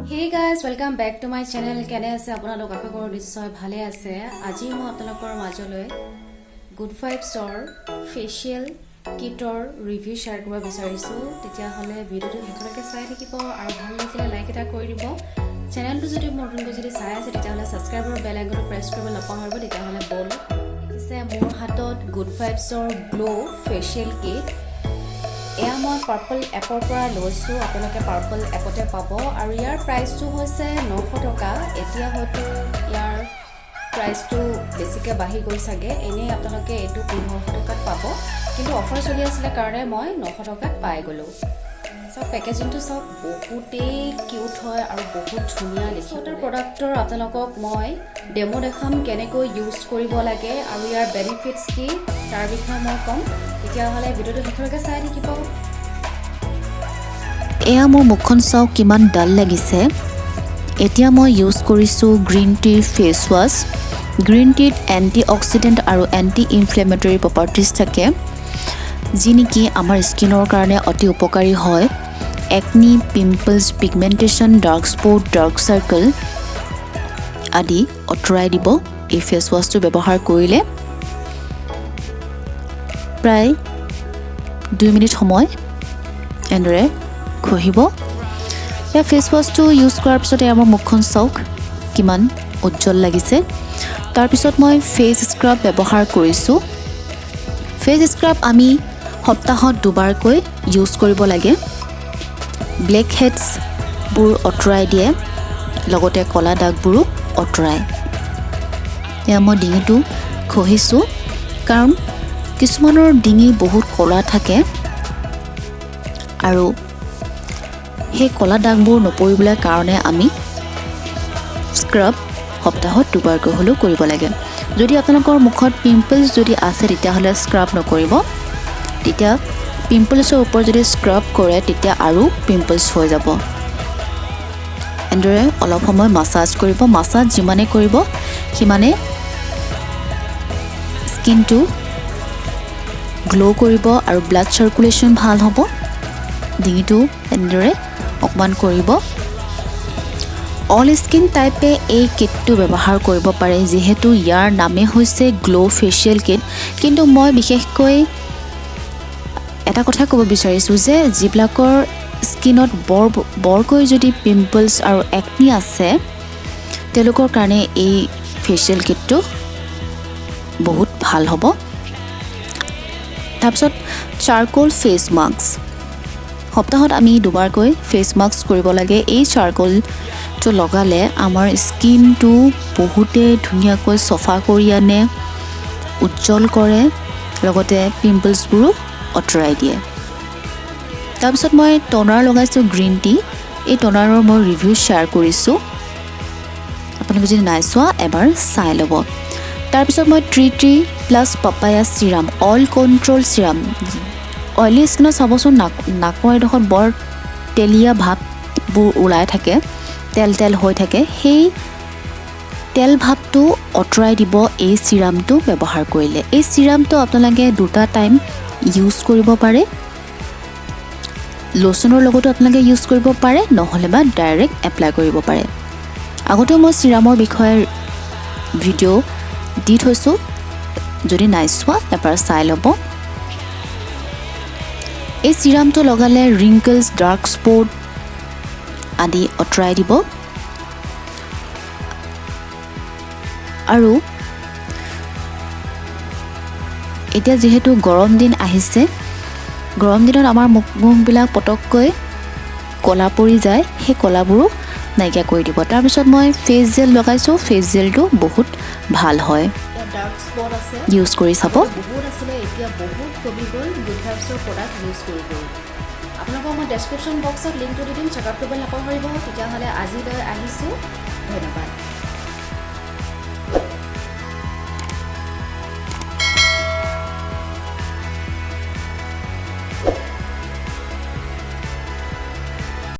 Hey guys, welcome back to my channel. কেনে আছে আপোনালোক আশা কৰো নিশ্চয় ভালে আছে। আজি মই আপোনালোকৰ মাজলৈ Good Vibes ৰ ফেশিয়াল কিটৰ ৰিভিউ শ্বেয়াৰ কৰিব বিচাৰিছো। তেতিয়া হলে ভিডিওটো শেষলৈকে চাই থাকিব আৰু ভাল লাগিলে লাইক এটা কৰি দিব। চেনেলটো যদি নতুনকৈ যদি চাই আছে তেতিয়া হলে সাবস্ক্ৰাইব আৰু বেল আইকনটো প্ৰেছ কৰিব নাপাহৰিব। তেতিয়া হলে বল দেখিছে মোৰ হাতত Good Vibes ৰ গ্লো ফেশিয়াল কিট। এয়া মই পাৰ্পল এপৰ পৰা লৈছো। আপোনালোকে পাৰ্পল এপতে পাব আৰু ইয়াৰ প্ৰাইচটো হৈছে 900 টকা। এতিয়া হয়তো ইয়াৰ প্ৰাইচটো বেছিকৈ বাঢ়ি গৈ চাগে। এনে আপোনালোকে এইটো 1500 টকাত পাব, কিন্তু অফাৰ চলি আছিল কাৰণে মই 900 টকাত পাই গলো। সব পেকেজিংটো সব বহুতেই কিউট হয় আৰু বহুত ধুনীয়া দেখি। এটা প্ৰডাক্টৰ আপোনালোকক মই ডেমো দেখাম কেনেকৈ ইউজ কৰিব লাগে আৰু ইয়াৰ বেনিফিটছ কি তাৰ বিষয়ে মই ক'ম। তেতিয়াহ'লে ভিডিওটো শেষলৈকে চাই থাকিব। এয়া মোৰ মুখখন চাওক কিমান ডাল লাগিছে। এতিয়া মই ইউজ কৰিছোঁ গ্ৰীণ টিৰ ফেচ ৱাছ। গ্ৰীণ টিত এণ্টি অক্সিডেণ্ট আৰু এণ্টি ইনফ্লেমেটৰী প্ৰপাৰ্টিজ থাকে, যি নেকি আমাৰ স্কিনৰ কাৰণে অতি উপকাৰী হয়। Acne, pimples, pigmentation, dark spot, dark circle আদি আঁতৰাই দিব এই ফেচ ৱাছটো ব্যৱহাৰ কৰিলে। প্ৰায় 2 মিনিট সময় এনেদৰে ঘঁহিব। এই ফেচ ৱাছটো ইউজ কৰাৰ পিছতে আমাৰ মুখখন চাওক কিমান উজ্জ্বল লাগিছে। তাৰপিছত মই ফেচ স্ক্ৰাব ব্যৱহাৰ কৰিছোঁ। ফেচ স্ক্ৰাব আমি সপ্তাহত 2 বাৰকৈ ইউজ কৰিব লাগে। ব্লেক হেডছবোৰ আঁতৰাই দিয়ে, লগতে ক'লা দাগবোৰো আঁতৰায়। এয়া মই ডিঙিটো ঘঁহিছোঁ, কাৰণ কিছুমানৰ ডিঙি বহুত ক'লা থাকে আৰু সেই ক'লা দাগবোৰ নপৰিবলৈ কাৰণে আমি স্ক্ৰাব সপ্তাহত 2 বাৰকৈ হ'লেও কৰিব লাগে। যদি আপোনালোকৰ মুখত পিম্পলছ যদি আছে তেতিয়াহ'লে স্ক্ৰাব নকৰিব। তেতিয়া পিম্পলছৰ ওপৰত যদি স্ক্ৰাব কৰে তেতিয়া আৰু পিম্পলছ হৈ যাব। এনেদৰে অলপ সময় মাছাজ কৰিব। মাছাজ যিমানে কৰিব সিমানে স্কিনটো গ্ল' কৰিব আৰু ব্লাড চাৰ্কুলেশ্যন ভাল হ'ব। ডিঙিটো এনেদৰে অকমান কৰিব। অল স্কিন টাইপে এই কিটটো ব্যৱহাৰ কৰিব পাৰে, যিহেতু ইয়াৰ নামে হৈছে গ্ল' ফেচিয়েল কিট। কিন্তু মই বিশেষকৈ এটা কথা ক'ব বিচাৰিছোঁ যে যিবিলাকৰ স্কিনত বৰকৈ যদি পিম্পলছ আৰু একনি আছে তেওঁলোকৰ কাৰণে এই ফেচিয়েল কিটটো বহুত ভাল হ'ব। তাৰপিছত চাৰকোল ফেচ মাস্ক। সপ্তাহত আমি 2 বাৰকৈ ফেচ মাস্ক কৰিব লাগে। এই চাৰকোলটো লগালে আমাৰ স্কিনটো বহুতে ধুনীয়াকৈ চফা কৰি আনে, উজ্জ্বল কৰে, লগতে পিম্পলছবোৰো আঁতৰাই দিয়ে। তাৰপিছত মই টনাৰ লগাইছোঁ গ্ৰীণ টি। এই টনাৰৰ মই ৰিভিউ শ্বেয়াৰ কৰিছোঁ, আপোনালোকে যদি নাই চোৱা এবাৰ চাই ল'ব। তাৰপিছত মই tree plus papaya serum, oil control serum. Oily স্কিনত চাবচোন নাকৰ এডোখৰত বৰ তেলীয়া ভাৱবোৰ ওলাই থাকে, তেল হৈ থাকে। সেই তেল ভাৱটো আঁতৰাই দিব এই চিৰামটো ব্যৱহাৰ কৰিলে। এই চিৰামটো আপোনালোকে 2টা টাইম ইউজ কৰিব পাৰে। লোচনৰ লগতো আপোনালোকে ইউজ কৰিব পাৰে, নহ'লে বা ডাইৰেক্ট এপ্লাই কৰিব পাৰে। আগতেও মই চিৰামৰ বিষয়ে ভিডিঅ' দি থৈছোঁ, যদি নাই চোৱা এবাৰ চাই ল'ব। এই চিৰামটো লগালে ৰিংকলছ, ডাৰ্ক স্পট আদি আঁতৰাই দিব। আৰু এতিয়া যিহেতু গৰম দিন আহিছে, গৰম দিনত আমাৰ মুখবিলাক পটককৈ ক'লা পৰি যায়, সেই ক'লাবোৰো নাইকিয়া কৰি দিব। তাৰপিছত মই ফেচ জেল লগাইছোঁ। ফেচ জেলটো বহুত ভাল হয়, ডাৰ্ক স্পট আছে ইউজ কৰি চাব। বহুত আছিলে, এতিয়া বহুত কমি গ'ল গুড ভাইবছৰ প্ৰডাক্ট ইউজ কৰি। আপোনালোকক মই ডেছক্ৰিপশ্যন বক্সত লিংকটো দি দিম, চেকআউট কৰিব নাপাহৰিব। তেতিয়াহ'লে আজিলৈ আহিছোঁ, ধন্যবাদ।